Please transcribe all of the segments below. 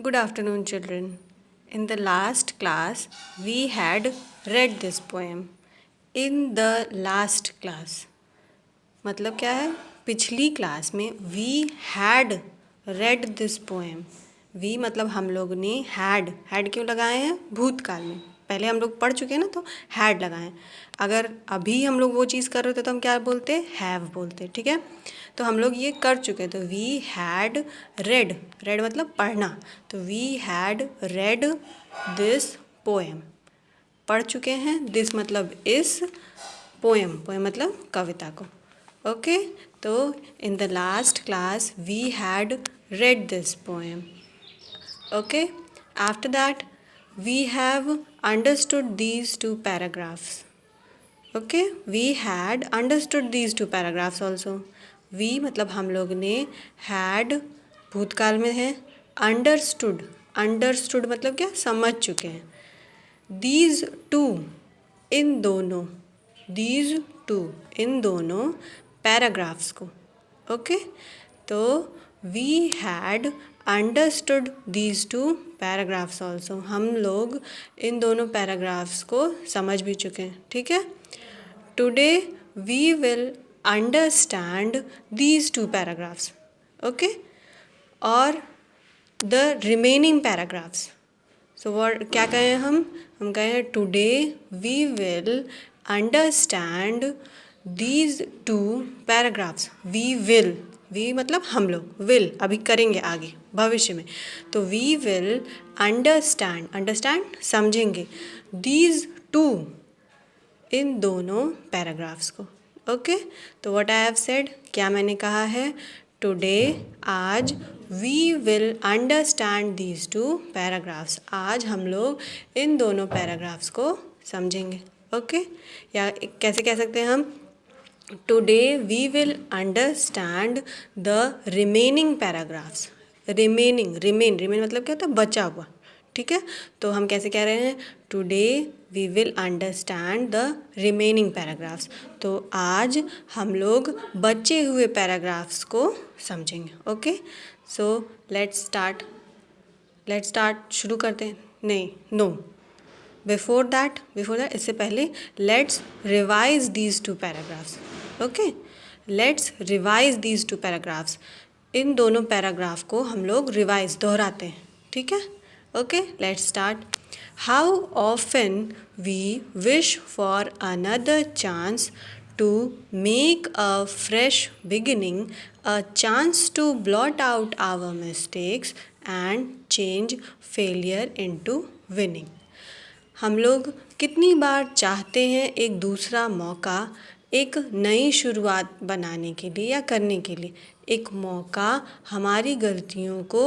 Good afternoon, children. In the last class, we had read this poem. In the last class, मतलब क्या है? पिछली class में we had read this poem. we मतलब हम लोग ने had क्यों लगाए हैं? भूतकाल में पहले हम लोग पढ़ चुके हैं ना, तो had लगाए हैं। अगर अभी हम लोग वो चीज़ कर रहे थे तो हम क्या बोलते? हैव बोलते। ठीक है, तो हम लोग ये कर चुके हैं, तो वी हैड रेड मतलब पढ़ना, तो we had read this poem, पढ़ चुके हैं। दिस मतलब इस, पोएम मतलब कविता को। ओके, तो in the last class we had read this poem. Okay, after that we have understood these two paragraphs. Okay, we had understood these two paragraphs also. we मतलब हम लोग ने, had भूतकाल में है, understood मतलब क्या? समझ चुके हैं। these two इन दोनों, these two इन दोनों पैराग्राफ्स को। ओके, तो we had understood these two paragraphs also, हम लोग इन दोनों पैराग्राफ्स को समझ भी चुके हैं। ठीक है, today we will understand these two paragraphs. Okay, और the remaining paragraphs. So word क्या कहें हम कहें हैं today we will understand these two paragraphs. We मतलब हम लोग, विल अभी करेंगे आगे भविष्य में, तो वी विल अंडरस्टैंड समझेंगे, दीज टू इन दोनों पैराग्राफ्स को। ओके, तो व्हाट आई हैव सेड, क्या मैंने कहा है? टुडे आज, we will understand these two paragraphs, आज हम लोग इन दोनों पैराग्राफ्स को समझेंगे। ओके, या कैसे कह सकते हैं हम? Today we will understand the remaining paragraphs. Remain मतलब क्या होता है? बचा हुआ। ठीक है, तो हम कैसे कह रहे हैं? Today we will understand the remaining paragraphs, तो आज हम लोग बचे हुए पैराग्राफ्स को समझेंगे। ओके, सो लेट्स स्टार्ट शुरू करते हैं। नहीं, नो, बिफोर दैट इससे पहले let's revise these two paragraphs. Okay, let's revise these two paragraphs, इन दोनों पैराग्राफ को हम लोग रिवाइज दोहराते हैं। ठीक है, okay, let's start. How often we wish for another chance to make a fresh beginning, a chance to blot out our mistakes and change failure into winning. हम लोग कितनी बार चाहते हैं एक दूसरा मौका, एक नई शुरुआत बनाने के लिए या करने के लिए, एक मौका हमारी गलतियों को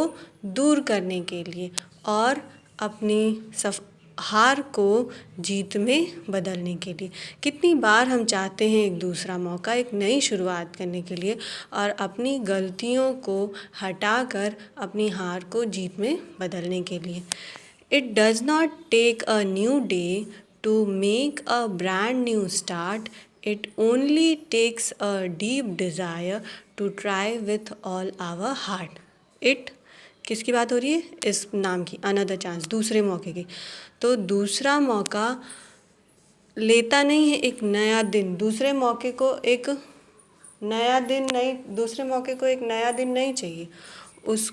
दूर करने के लिए और अपनी हार को जीत में बदलने के लिए। कितनी बार हम चाहते हैं एक दूसरा मौका, एक नई शुरुआत करने के लिए और अपनी गलतियों को हटाकर अपनी हार को जीत में बदलने के लिए। It does not take a new day to make a brand new start. It only takes a deep desire to try with all our heart. It किसकी बात हो रही है? इस नाम की, अनदर चांस, दूसरे मौके की। तो दूसरा मौका लेता नहीं है एक नया दिन, दूसरे मौके को एक नया दिन नहीं, दूसरे मौके को एक नया दिन नहीं चाहिए उस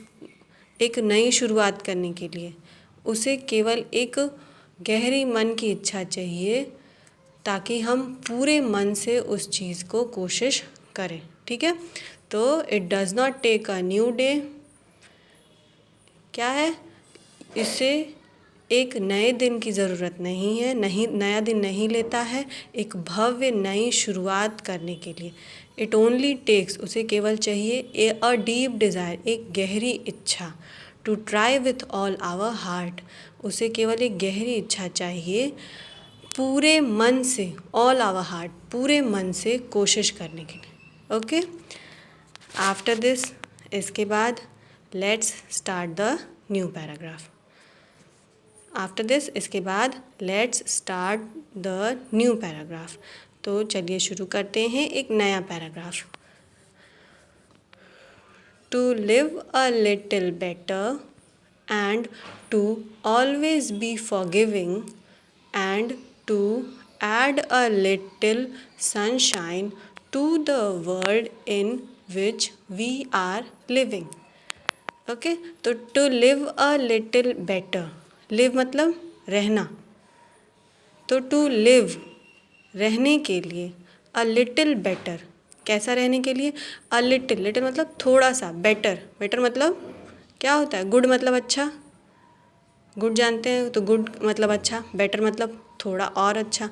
एक नई शुरुआत करने के लिए। उसे केवल एक गहरी मन की इच्छा चाहिए ताकि हम पूरे मन से उस चीज़ को कोशिश करें। ठीक है, तो it does not take a new day, क्या है? इसे एक नए दिन की ज़रूरत नहीं है, नया दिन नहीं लेता है एक भव्य नई शुरुआत करने के लिए। इट ओनली टेक्स, उसे केवल चाहिए अ डीप डिज़ायर, एक गहरी इच्छा, to try with all our heart, उसे केवल एक गहरी इच्छा चाहिए पूरे मन से, ऑल आवर हार्ट, पूरे मन से कोशिश करने के लिए। ओके, आफ्टर दिस, इसके बाद let's start the new paragraph. After this, इसके बाद let's start the new paragraph. तो चलिए शुरू करते हैं एक नया paragraph. To live a little better and to always be forgiving and to add a little sunshine to the world in which we are living. Okay तो to live a little better, live मतलब रहना, तो to live रहने के लिए, अ little better कैसा रहने के लिए, अ लिटिल, लिटिल मतलब थोड़ा सा, बेटर, बेटर मतलब क्या होता है, गुड मतलब अच्छा, गुड जानते हैं तो गुड मतलब अच्छा, बेटर मतलब थोड़ा और अच्छा,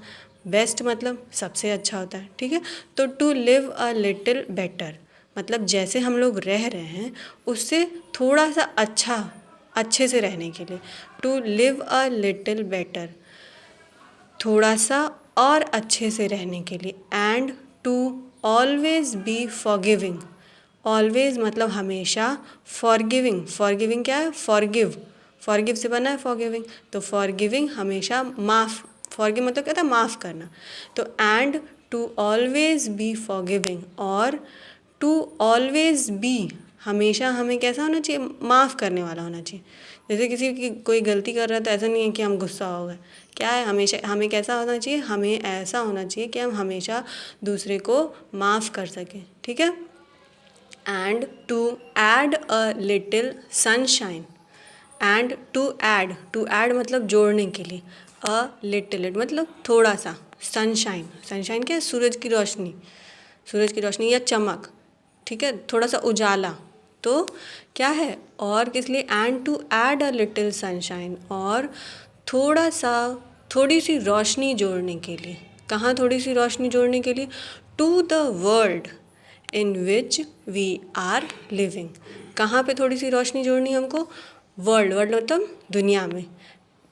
बेस्ट मतलब सबसे अच्छा होता है, ठीक है। तो to live a little better मतलब जैसे हम लोग रह रहे हैं उससे थोड़ा सा अच्छा, अच्छे से रहने के लिए, to live a little better थोड़ा सा और अच्छे से रहने के लिए, and to always be forgiving, always मतलब हमेशा, फॉरगिविंग, फॉरगिविंग क्या है, फॉरगिव, फॉरगिव से बना है फॉरगिविंग, तो फॉरगिविंग हमेशा माफ़, फॉरगिव मतलब क्या था, माफ़ करना, तो and to always be forgiving, और टू ऑलवेज बी हमेशा हमें कैसा होना चाहिए, माफ़ करने वाला होना चाहिए। जैसे किसी की कोई गलती कर रहा है तो ऐसा नहीं है कि हम गुस्सा हो गए, क्या है, हमेशा हमें कैसा होना चाहिए, हमें ऐसा होना चाहिए कि हम हमेशा दूसरे को माफ़ कर सकें, ठीक है। And to add a little sunshine, and to add मतलब जोड़ने के लिए, अ लिटिल मतलब थोड़ा सा, सनशाइन, सनशाइन क्या है, सूरज की रोशनी, सूरज की रोशनी या चमक, ठीक है, थोड़ा सा उजाला, तो क्या है, और किस लिए, and to add a little sunshine, और थोड़ा सा, थोड़ी सी रोशनी जोड़ने के लिए, कहाँ थोड़ी सी रोशनी जोड़ने के लिए, to the world in which we are living, कहाँ पे थोड़ी सी रोशनी जोड़नी है हमको, वर्ल्ड, वर्ल्ड मतलब दुनिया में,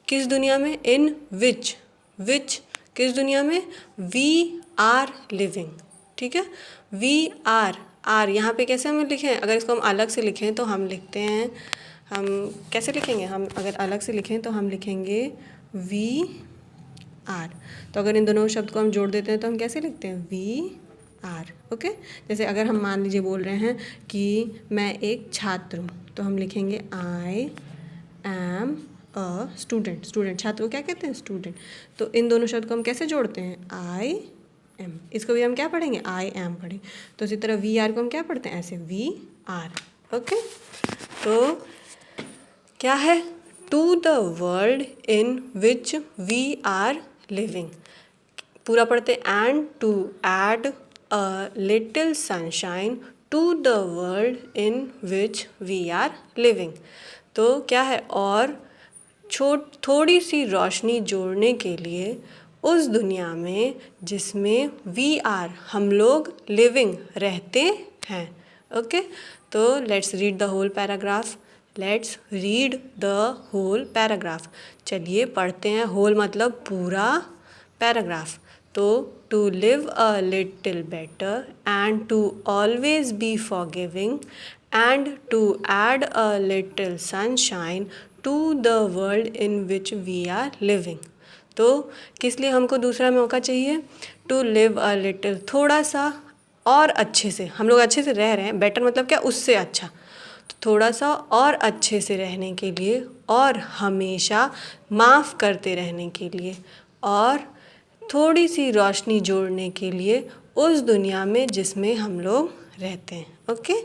किस दुनिया में, इन विच, विच किस दुनिया में, वी आर लिविंग, ठीक है, वी आर यहाँ पे कैसे हम लिखें, अगर इसको हम अलग से लिखें तो हम लिखते हैं, हम कैसे लिखेंगे, हम अगर अलग से लिखें तो हम लिखेंगे वी आर, तो अगर इन दोनों शब्द को हम जोड़ देते हैं तो हम कैसे लिखते हैं, वी आर, ओके। जैसे अगर हम मान लीजिए बोल रहे हैं कि मैं एक छात्र हूँ, तो हम लिखेंगे I am a student, student छात्र को क्या कहते हैं, स्टूडेंट, तो इन दोनों शब्द को हम कैसे जोड़ते हैं, आई एम, इसको भी हम क्या पढ़ेंगे, आई एम पढ़ें, तो इसी तरह वी आर को हम क्या पढ़ते हैं, ऐसे वी आर, ओके। तो क्या है, to the world in which we are living, पूरा पढ़ते, and to add a little sunshine to the world in which we are living, तो क्या है, और थोड़ी सी रोशनी जोड़ने के लिए उस दुनिया में जिसमें वी आर हम लोग लिविंग रहते हैं, ओके। तो let's read the whole paragraph, let's read the whole paragraph, चलिए पढ़ते हैं, होल मतलब पूरा पैराग्राफ, तो to live a little better and to always be forgiving and to add a little sunshine to the world in which we are living, तो किस लिए हमको दूसरा मौका चाहिए, टू लिव अ लिटिल थोड़ा सा और अच्छे से, हम लोग अच्छे से रह रहे हैं, बेटर मतलब क्या, उससे अच्छा, तो थोड़ा सा और अच्छे से रहने के लिए, और हमेशा माफ़ करते रहने के लिए, और थोड़ी सी रोशनी जोड़ने के लिए उस दुनिया में जिसमें हम लोग रहते हैं, okay.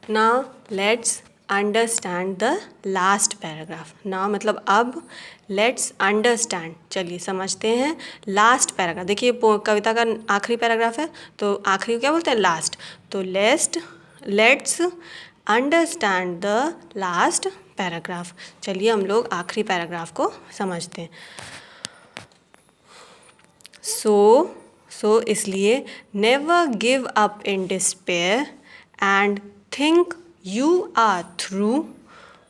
Now let's understand the last paragraph, now मतलब अब, लेट्स अंडरस्टैंड, चलिए समझते हैं लास्ट पैराग्राफ, देखिए कविता का आखिरी पैराग्राफ है, तो आखिरी क्या बोलते हैं, लास्ट, तो let's understand the last paragraph, चलिए हम लोग आखिरी पैराग्राफ को समझते हैं। सो इसलिए never give up in despair and think you are through,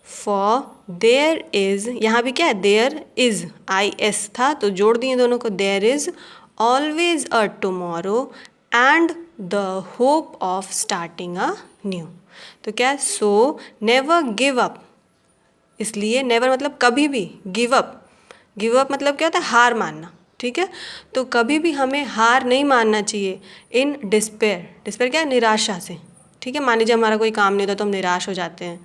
for there is, यहाँ भी क्या है, देयर इज़, IS था तो जोड़ दिए दोनों को, there is always a tomorrow and the hope of starting a new, तो क्या है, सो नेवर गिव अप, इसलिए नेवर मतलब कभी भी, गिव अप मतलब क्या होता है, हार मानना, ठीक है, तो कभी भी हमें हार नहीं मानना चाहिए, इन डिस्पेयर, डिस्पेयर क्या है, निराशा से, ठीक है, मान लीजिए हमारा कोई काम नहीं होता तो हम निराश हो जाते हैं,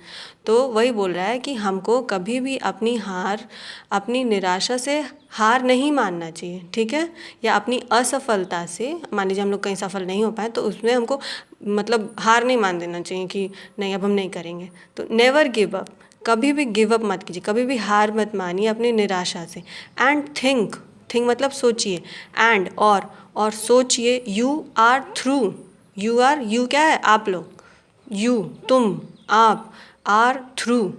तो वही बोल रहा है कि हमको कभी भी अपनी निराशा से हार नहीं मानना चाहिए, ठीक है, या अपनी असफलता से, मान लीजिए हम लोग कहीं सफल नहीं हो पाए तो उसमें हमको मतलब हार नहीं मान देना चाहिए कि नहीं अब हम नहीं करेंगे। तो नेवर गिव अप, कभी भी गिव अप मत कीजिए, कभी भी हार मत मानिए अपनी निराशा से। एंड थिंक मतलब सोचिए, एंड और सोचिए, यू आर थ्रू, यू क्या है, आप लोग, यू तुम, आप, आर थ्रू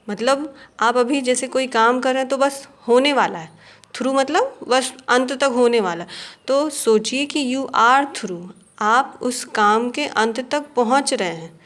मतलब आप अभी जैसे कोई काम कर रहे हैं तो बस होने वाला है, थ्रू मतलब बस अंत तक होने वाला। तो सोचिए कि यू आर थ्रू, आप उस काम के अंत तक पहुंच रहे हैं।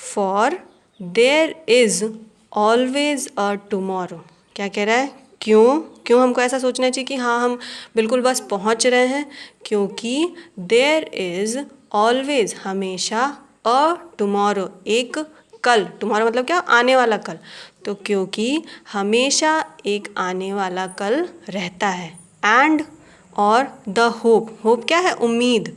For there is always a tomorrow, क्या कह रहा है, क्यों हमको ऐसा सोचना चाहिए कि हाँ हम बिल्कुल बस पहुंच रहे हैं, क्योंकि देयर इज़ ऑलवेज हमेशा, अ टुमारो एक कल, टुमारो मतलब क्या, आने वाला कल, तो क्योंकि हमेशा एक आने वाला कल रहता है। एंड और द होप क्या है, उम्मीद,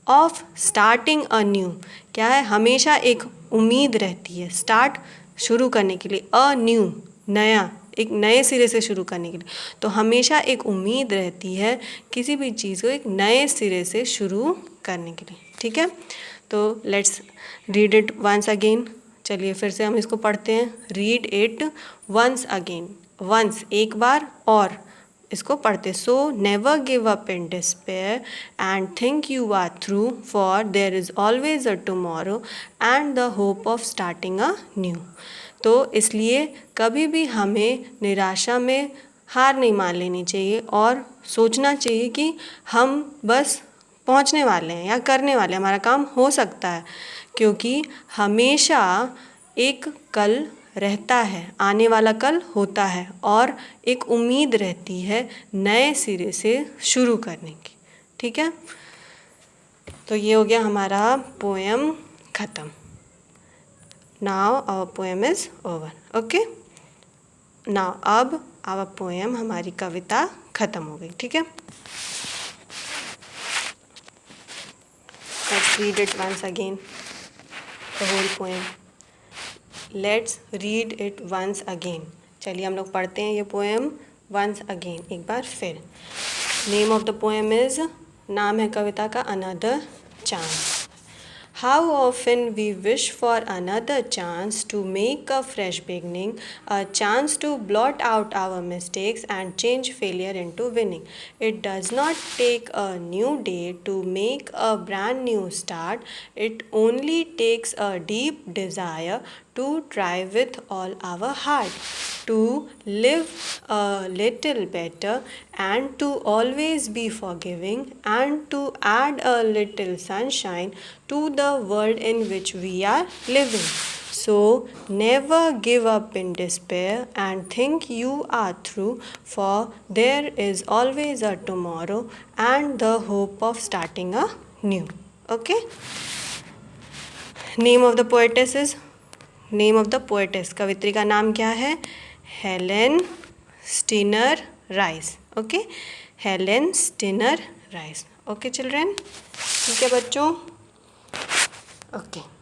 ऑफ स्टार्टिंग अ न्यू, क्या है, हमेशा एक उम्मीद रहती है, स्टार्ट शुरू करने के लिए, अ न्यू नया, एक नए सिरे से शुरू करने के लिए। तो हमेशा एक उम्मीद रहती है किसी भी चीज़ को एक नए सिरे से शुरू करने के लिए, ठीक है। तो let's read it once again, चलिए फिर से हम इसको पढ़ते हैं। Read it once again, once एक बार, और इसको पढ़ते। So never give up in despair and think you are through, for there is always a tomorrow and the hope of starting a new. तो इसलिए कभी भी हमें निराशा में हार नहीं मान लेनी चाहिए और सोचना चाहिए कि हम बस पहुंचने वाले हैं या करने वाले हैं, हमारा काम हो सकता है, क्योंकि हमेशा एक कल रहता है, आने वाला कल होता है, और एक उम्मीद रहती है नए सिरे से शुरू करने की, ठीक है। तो ये हो गया हमारा पोएम ख़त्म। Now our poem is over, okay. Now अब आवर पोएम, हमारी कविता ख़त्म हो गई, ठीक है। Let's read it once again, the whole poem. Let's read it once again, चलिए हम लोग पढ़ते हैं ये पोएम वंस अगेन, एक बार फिर। Name of the poem is, नाम है कविता का, another chance. How often we wish for another chance to make a fresh beginning, a chance to blot out our mistakes and change failure into winning. It does not take a new day to make a brand new start. It only takes a deep desire to try with all our heart, to live a little better and to always be forgiving and to add a little sunshine to the world in which we are living. So never give up in despair and think you are through, for there is always a tomorrow and the hope of starting a new. Okay? Name of the poetess is, name of the poetess, कवित्री का नाम क्या है, Helen Steiner Rice, okay, Helen Steiner Rice, okay children, ठीक है बच्चों, okay.